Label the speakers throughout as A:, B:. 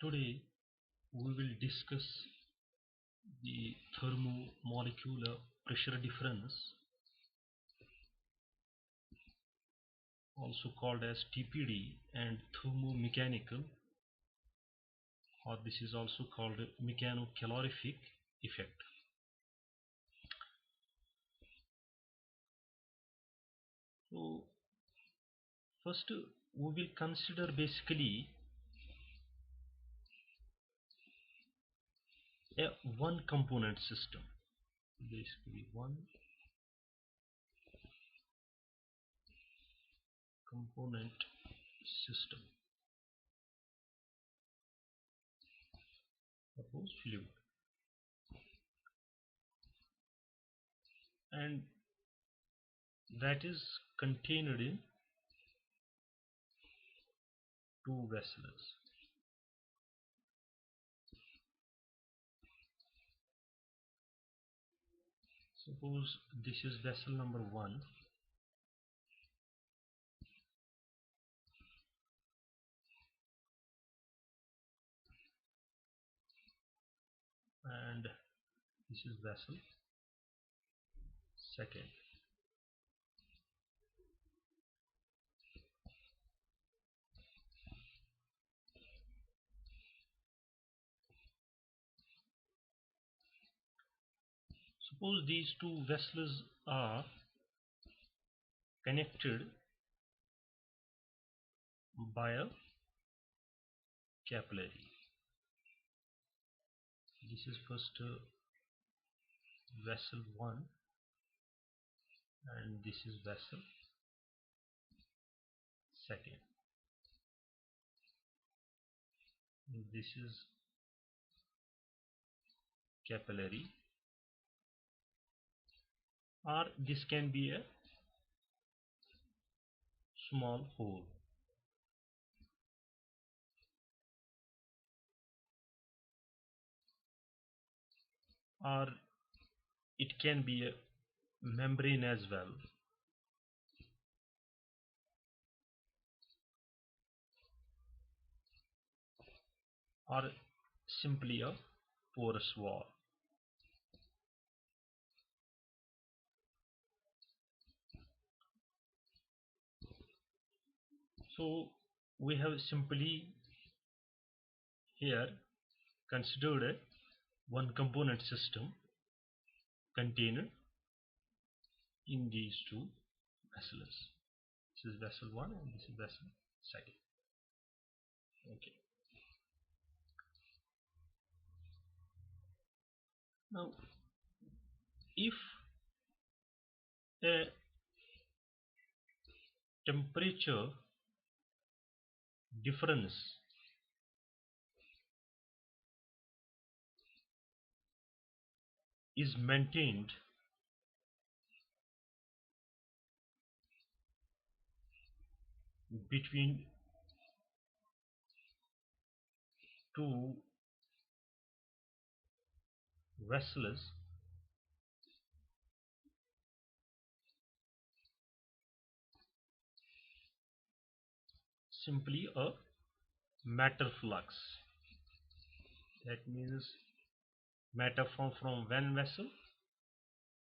A: Today we will discuss the thermomolecular pressure difference, also called as TPD, and thermomechanical, or this is also called Mechanocalorific effect. So first we will consider basically a one component system, basically one component system, suppose fluid, and that is contained in two vessels. Suppose this is vessel number 1 and this is vessel 2nd. Suppose these two vessels are connected by a capillary. This is first vessel 1 and this is vessel 2nd. This is capillary, or this can be a small hole, or it can be a membrane as well, or simply a porous wall. So we have simply here considered a one component system contained in these two vessels. This is vessel 1 and this is vessel 2nd. Okay. Now if a temperature difference is maintained between two vessels, simply a matter flux. That means matter from one vessel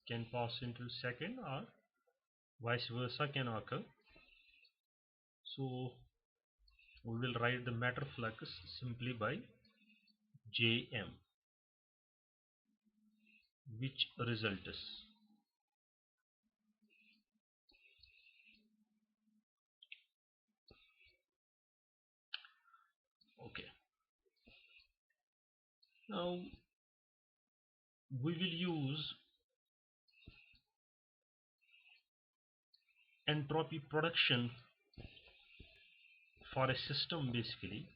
A: can pass into second, or vice versa can occur. So we will write the matter flux simply by Jm, which results okay. Now we will use entropy production for a system, basically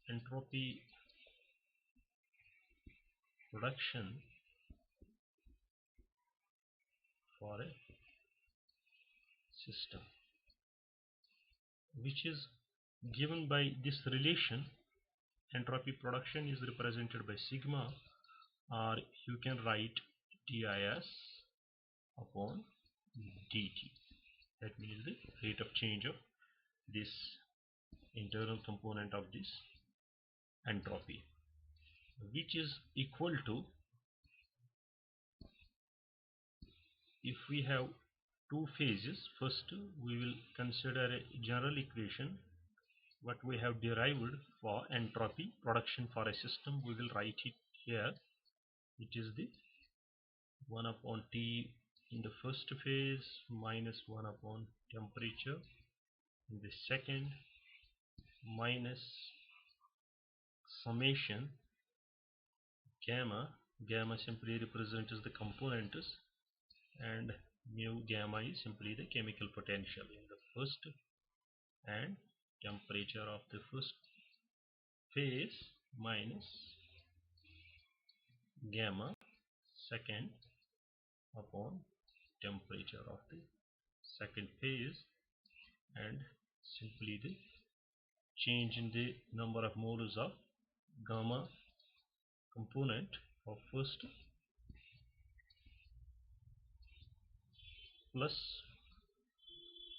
A: entropy production for a system, which is given by this relation. Entropy production is represented by sigma, or you can write dis upon dt. That means the rate of change of this internal component of this entropy, which is equal to, if we have two phases, first we will consider a general equation what we have derived for entropy production for a system. We will write it here. It is the 1 upon T in the first phase minus 1 upon temperature in the second minus summation gamma. Gamma simply represents the components and mu gamma is simply the chemical potential in the first, and temperature of the first phase minus gamma second upon temperature of the second phase, and simply the change in the number of moles of gamma component of first plus,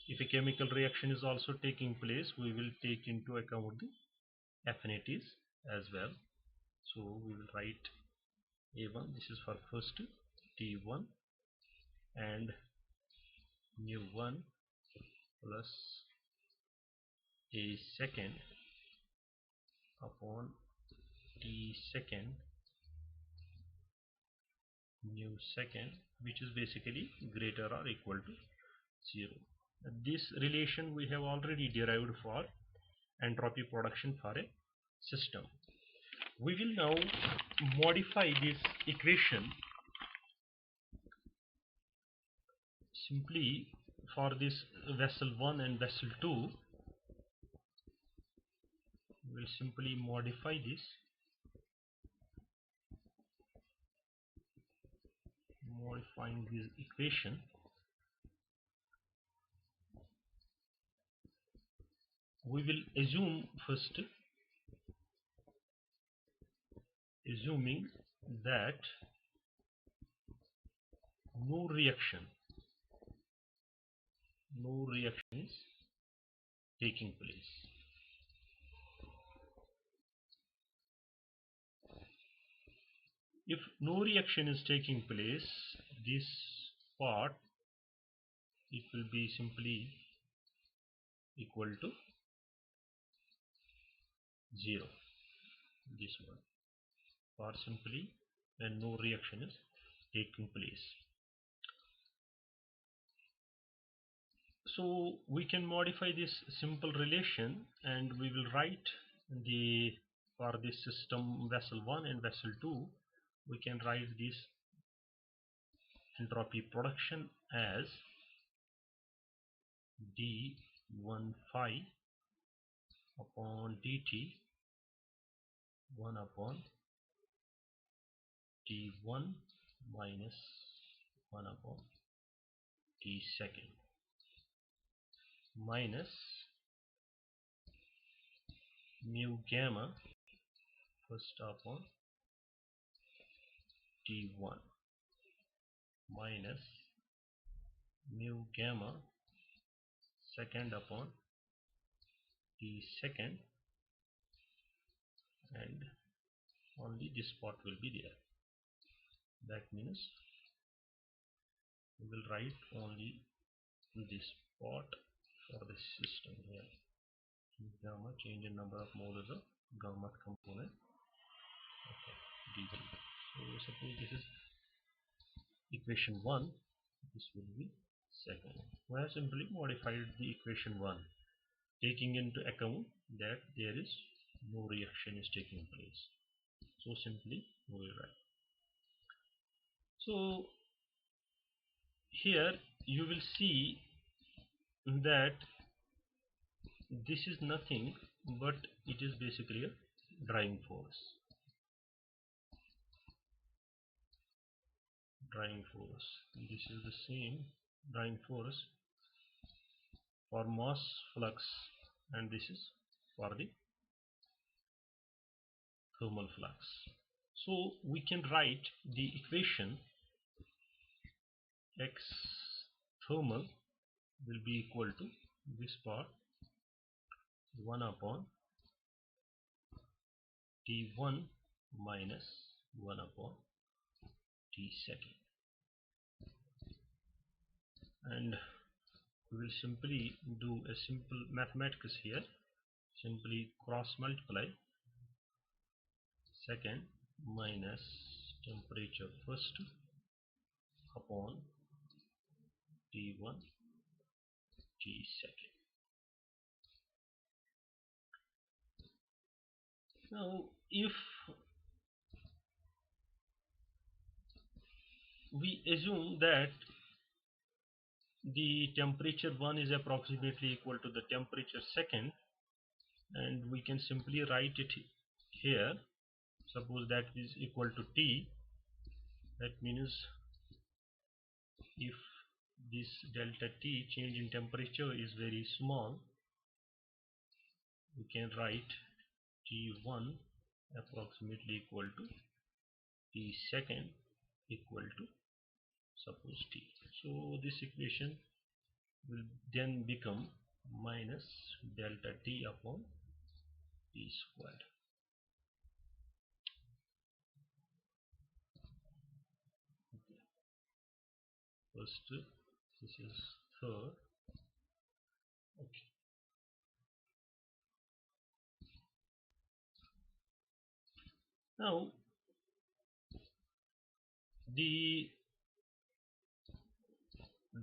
A: if a chemical reaction is also taking place, we will take into account the affinities as well. So we will write A1, this is for first T1, and mu1 plus A second upon T second mu second, which is basically greater or equal to 0. This relation we have already derived for entropy production for a system. We will now modify this equation simply for this vessel 1 and vessel 2. We will simply modify this, modifying this equation. We will assume first, assuming that no reaction is taking place. If no reaction is taking place, this part, it will be simply equal to 0. This one, or simply when no reaction is taking place. So we can modify this simple relation, and we will write the, for this system vessel 1 and vessel 2, we can write this entropy production as d15 upon dt 1 upon t1 minus 1 upon t second minus mu gamma first upon t1 minus mu gamma second upon t second, and only this part will be there. That means we will write only this part for the system here. Gamma, change in number of moles of gamma component. Okay, dt. So suppose this is equation 1, this will be second. We have simply modified the equation 1, taking into account that there is no reaction is taking place. So simply we will write. So here you will see that this is nothing but it is basically a driving force. This is the same driving force for mass flux, and this is for the thermal flux. So we can write the equation x thermal will be equal to this part 1 upon T1 minus 1 upon T second, and we will simply do a simple mathematics here. Simply cross multiply second minus temperature first upon T1 T second. Now if we assume that the temperature 1 is approximately equal to the temperature second, and we can simply write it here. Suppose that is equal to T. That means if this delta T change in temperature is very small, we can write T1 approximately equal to T second equal to suppose T. So this equation will then become minus delta T upon T squared. First, this is third. Okay. Now the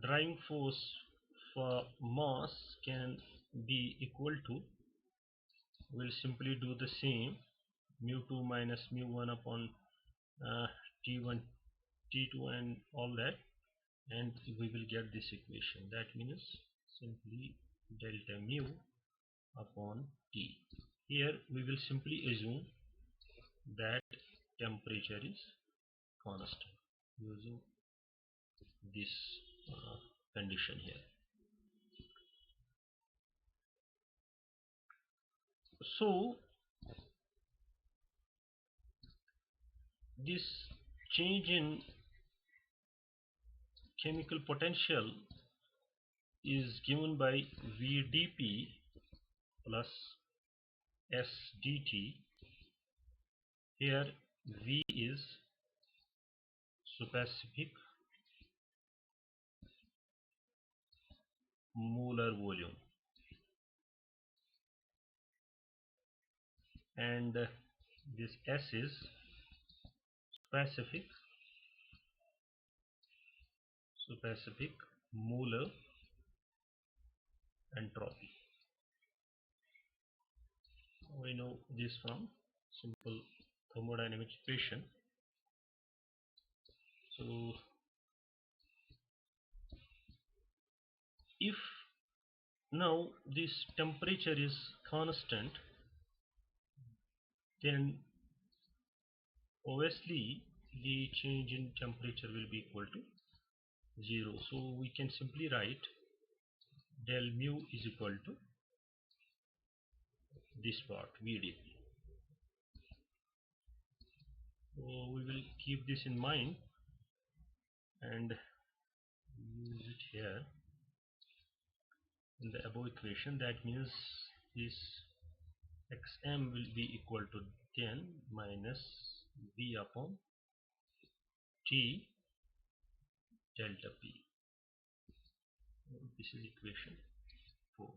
A: driving force for mass can be equal to, we'll simply do the same, mu2 minus mu1 upon T1 T2 and all that, and we will get this equation. That means simply delta mu upon T. Here we will simply assume that temperature is constant using this condition here. So this change in chemical potential is given by VdP plus SdT. Here V is specific molar volume, and this S is specific molar entropy. We know this from simple thermodynamic equation. So if now this temperature is constant, then obviously the change in temperature will be equal to 0. So we can simply write del mu is equal to this part VdP. So we will keep this in mind and use it here in the above equation. That means this xm will be equal to 10 minus v upon t delta p. This is equation 4.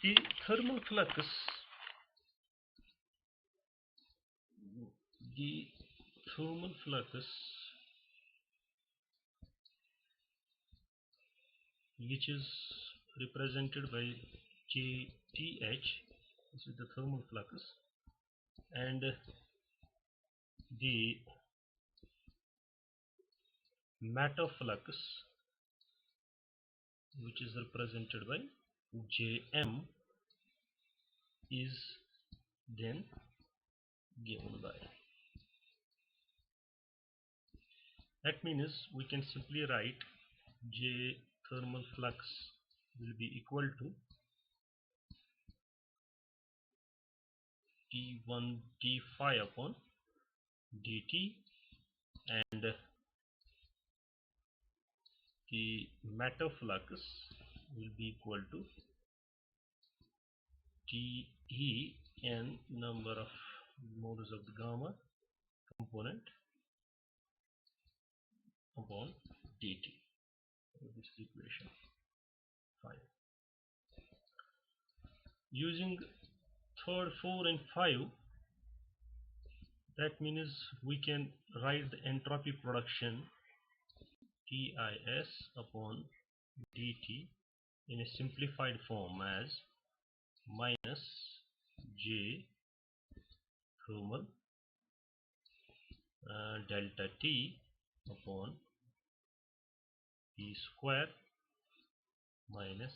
A: The thermal flux, which is represented by JTH, this is the thermal flux, and the matter flux, which is represented by Jm, is then given by. That means we can simply write J thermal flux will be equal to T1 d phi upon dt and the matter flux will be equal to TE n number of moles of the gamma component upon dt. So this is equation 5. Using third, 4 and 5, that means we can write the entropy production TIS upon dt in a simplified form as minus J thermal delta T upon P square minus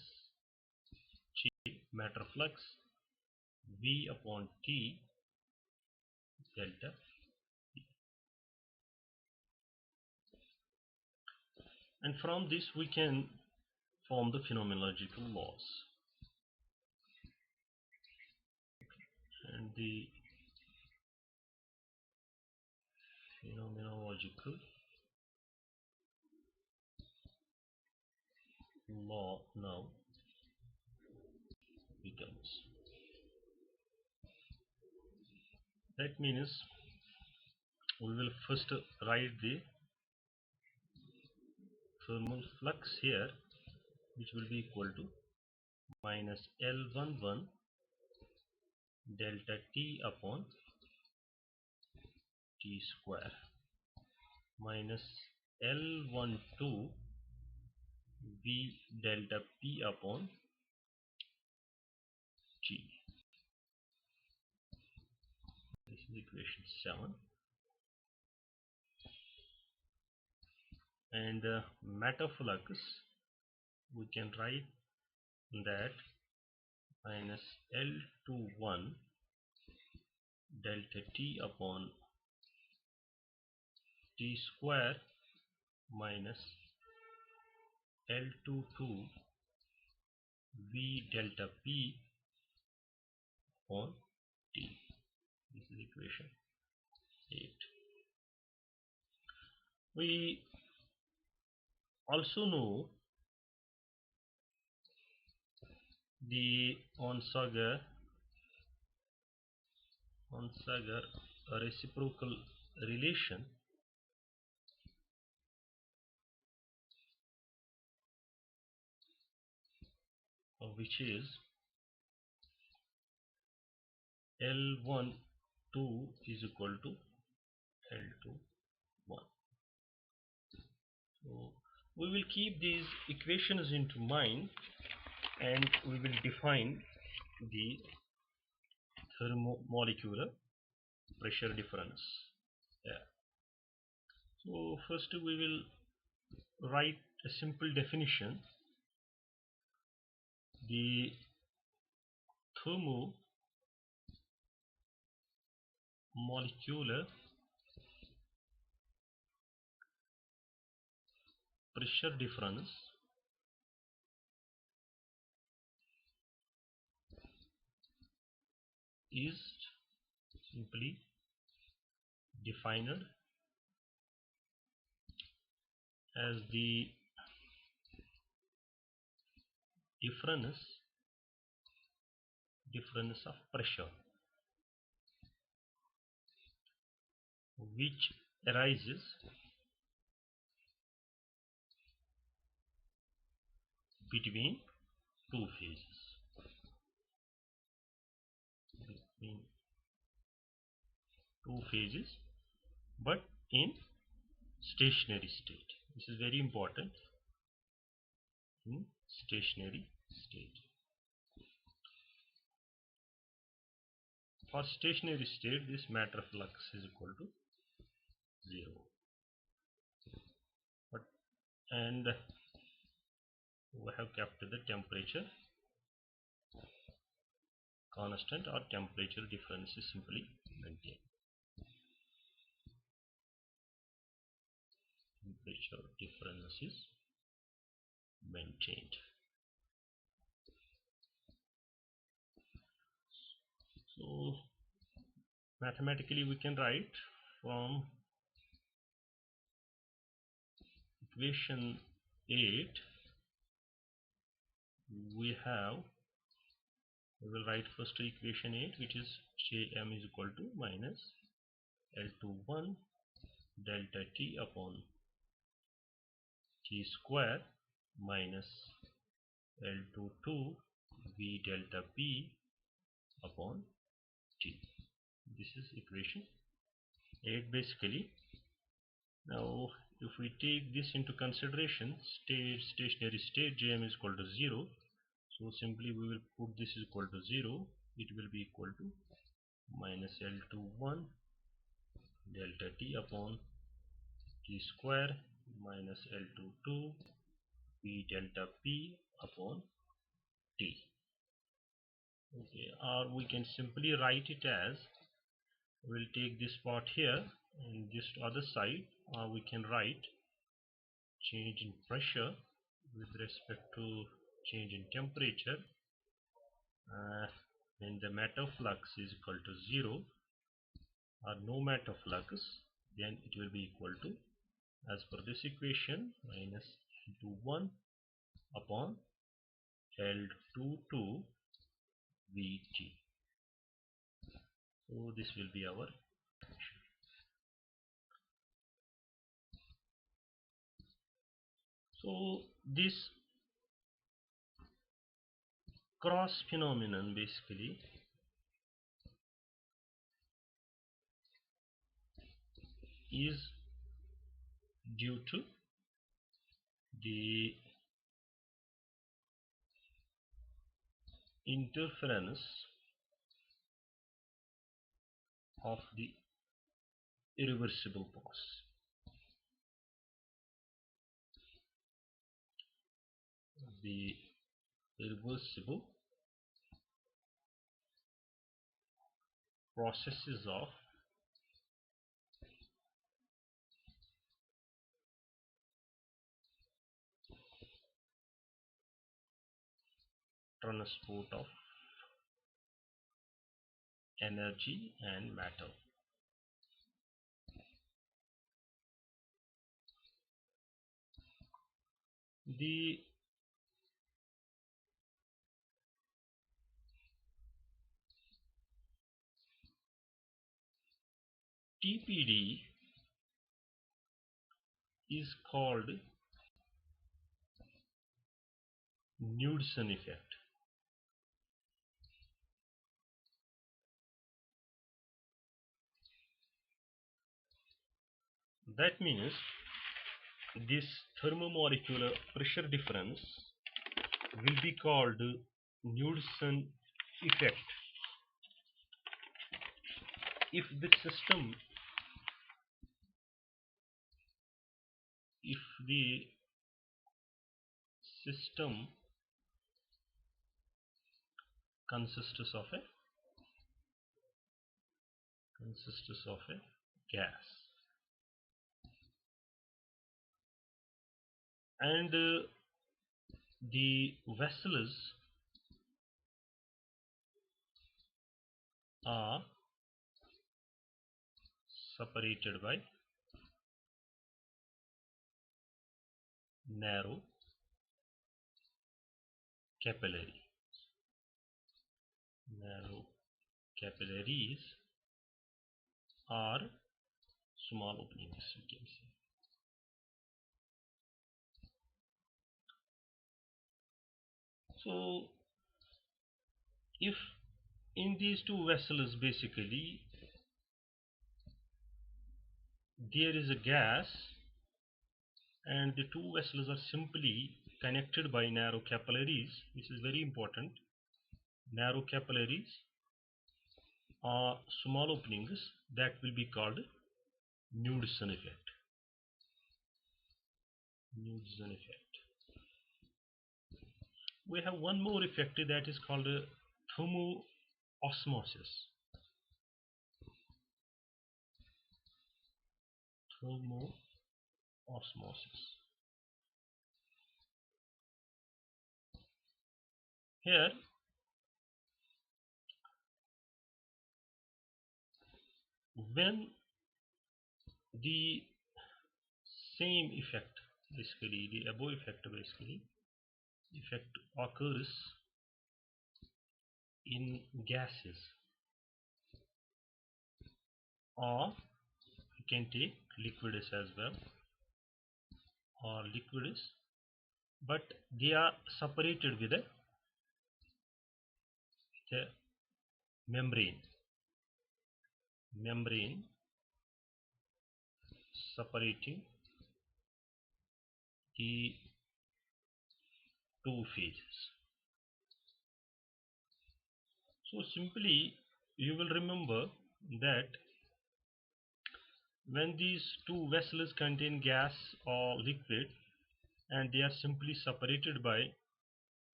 A: J matter flux V upon T delta. And from this we can form the phenomenological laws. And the phenomenological law now becomes. That means we will first write the thermal flux here, which will be equal to minus L11 delta T upon T square minus L12 V delta P upon T. This is equation 7. And matter flux, we can write that minus L21 delta T upon T square minus L22 V delta P upon T. This is equation 8. We also know the Onsager reciprocal relation, which is L12 is equal to L21. So we will keep these equations into mind and we will define the thermomolecular pressure difference. Yeah. So first we will write a simple definition. The thermomolecular pressure difference is simply defined as the difference of pressure which arises between two phases. But in stationary state. This is very important. In stationary state. For stationary state, this matter flux is equal to 0. And we have kept the temperature constant, or temperature difference is simply maintained. Temperature difference is maintained. So mathematically we can write from equation 8, we will write first equation 8, which is Jm is equal to minus L21 delta T upon T square minus L22 V delta P upon T. This is equation 8 basically. Now if we take this into consideration, stationary state Jm is equal to 0, so simply we will put this is equal to 0. It will be equal to minus L21 delta T upon T square minus L22 V delta P upon T. Okay, or we can simply write it as, we'll take this part here and this other side, or we can write change in pressure with respect to change in temperature when the matter flux is equal to 0 or no matter flux, then it will be equal to, as per this equation, minus L21 upon L22 Vt. So this will be our. So this cross phenomenon basically is due to the interference of the irreversible process. The irreversible processes of transport of energy and matter. The TPD is called Knudsen effect. That means this thermomolecular pressure difference will be called Knudsen effect if the system consists of a gas, and the vessels are separated by narrow capillary. Narrow capillaries are small openings, you can say. So if in these two vessels basically there is a gas and the two vessels are simply connected by narrow capillaries, this is very important. Narrow capillaries are small openings, that will be called Knudsen effect. Knudsen effect. We have one more effect that is called thermo-osmosis. Thermo-osmosis. Here when the same effect basically the above effect occurs in gases, or you can take liquids as well, or liquids, but they are separated with a membrane separating the two phases. So simply you will remember that when these two vessels contain gas or liquid and they are simply separated by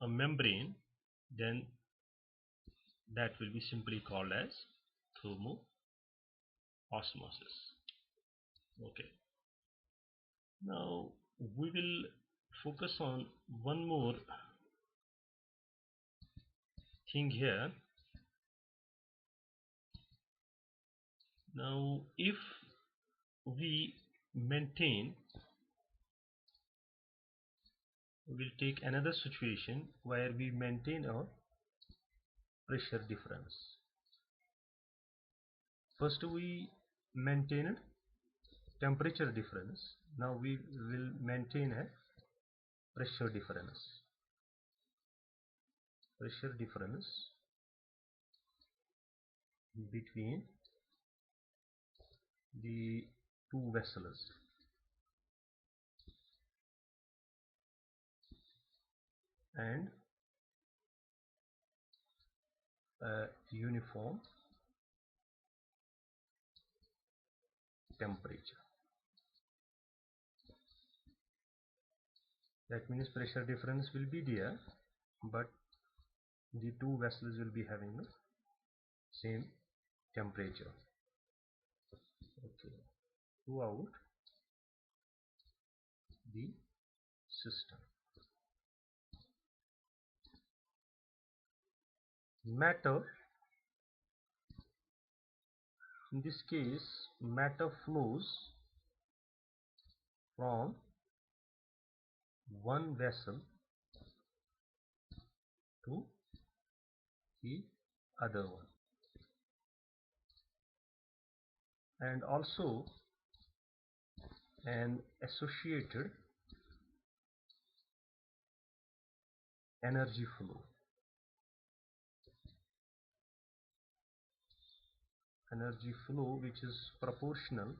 A: a membrane, then that will be simply called as thermo-osmosis. Okay. Now we will focus on one more thing here. Now if we maintain, we will take another situation where we maintain a pressure difference. First we maintained temperature difference. Now we will maintain a pressure difference. Pressure difference between the two vessels, and a uniform temperature. That means pressure difference will be there, but the two vessels will be having the same temperature. Okay. Throughout the system. Matter, in this case matter flows from one vessel to the other one, and also an associated energy flow. Energy flow which is proportional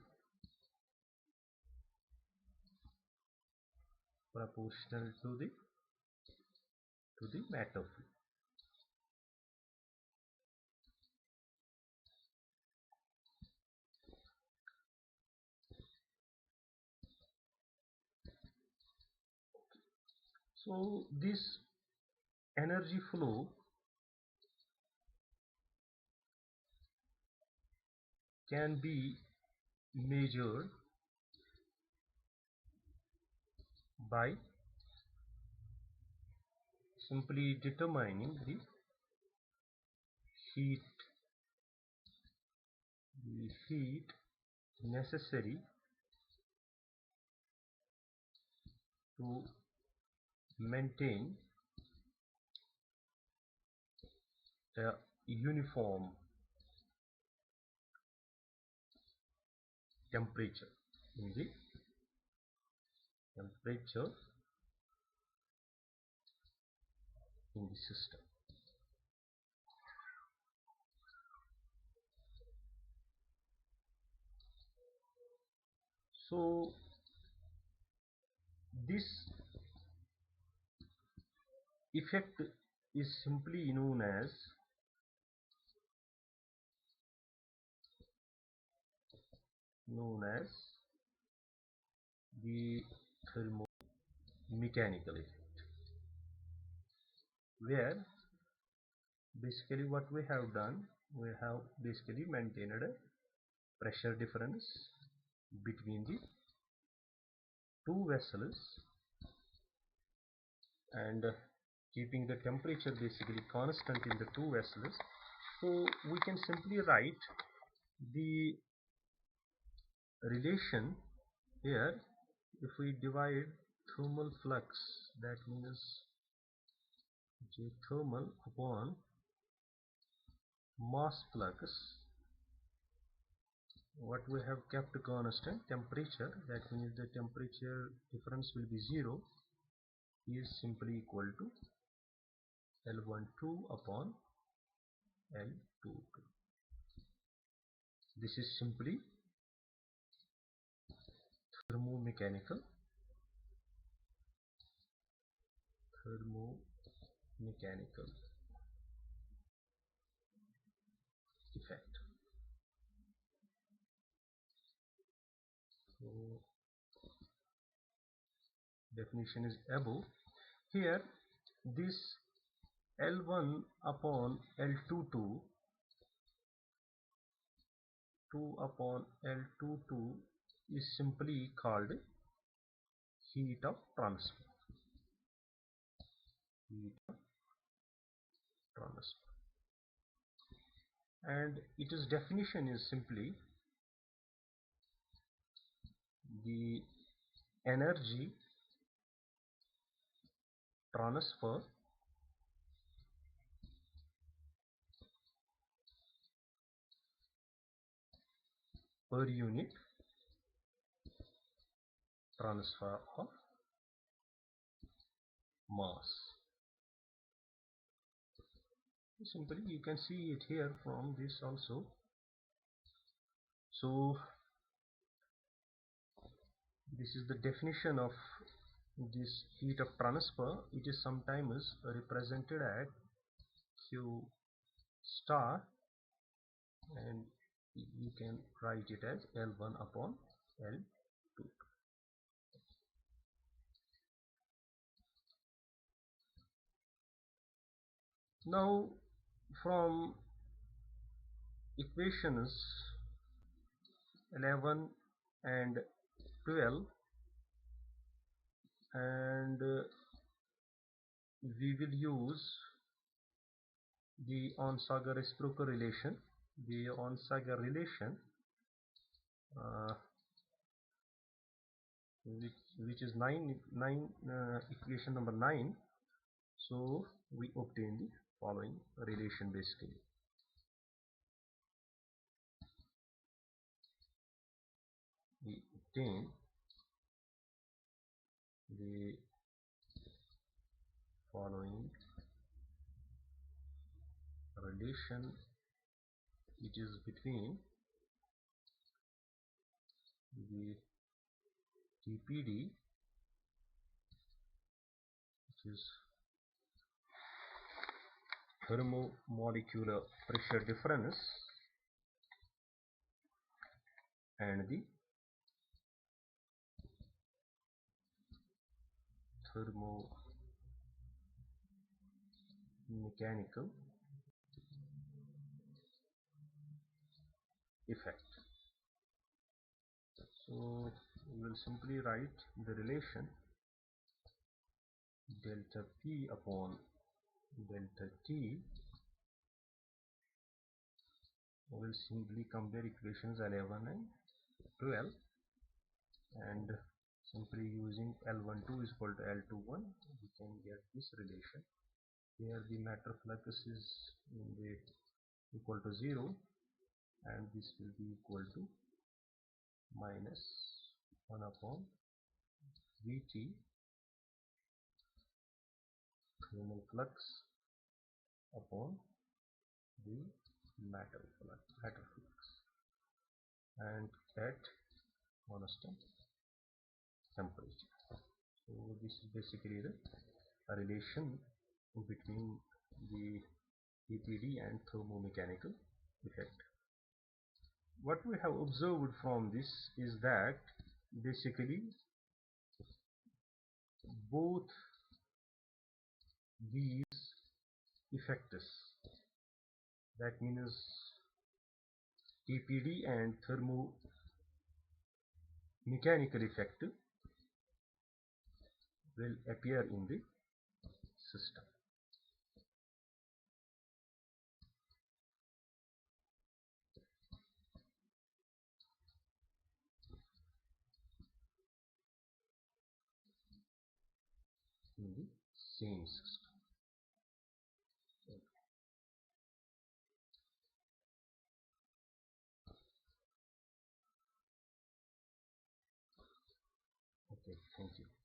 A: to the matter flow. So this energy flow can be measured by simply determining the heat necessary to maintain a uniform temperature in the system. So this effect is simply known as the thermomechanical effect, where basically what we have done, we have basically maintained a pressure difference between the two vessels and keeping the temperature basically constant in the two vessels. So we can simply write the relation here. If we divide thermal flux, that means J thermal upon mass flux. What we have kept constant, temperature, that means the temperature difference will be 0, is simply equal to L12 upon L22. This is simply thermomechanical effect. So definition is above. Here this L1 upon L22, 2 upon L22 is simply called heat of transfer. And its definition is simply the energy transfer per unit transfer of mass. Simply you can see it here from this also. So this is the definition of this heat of transfer. It is sometimes represented at Q star, and you can write it as L1 upon L2. Now from equations 11 and 12, and we will use the Onsager reciprocal relation. The Onsager relation, which is equation number 9. So we obtain the following relation basically. We obtain the following relation. It is between the TPD, which is thermomolecular pressure difference, and the thermomechanical effect. So we will simply write the relation delta P upon delta T. We will simply compare equations 11 and 12, and simply using L12 is equal to L21, we can get this relation. Here the matter flux is equal to 0, and this will be equal to minus 1 upon Vt thermal flux upon the matter flux, and at constant temperature. So this is basically the relation between the TPD and thermomechanical effect. What we have observed from this is that basically both these effects, that means TPD and thermomechanical effect, will appear in the system. in the same system. Okay, thank you.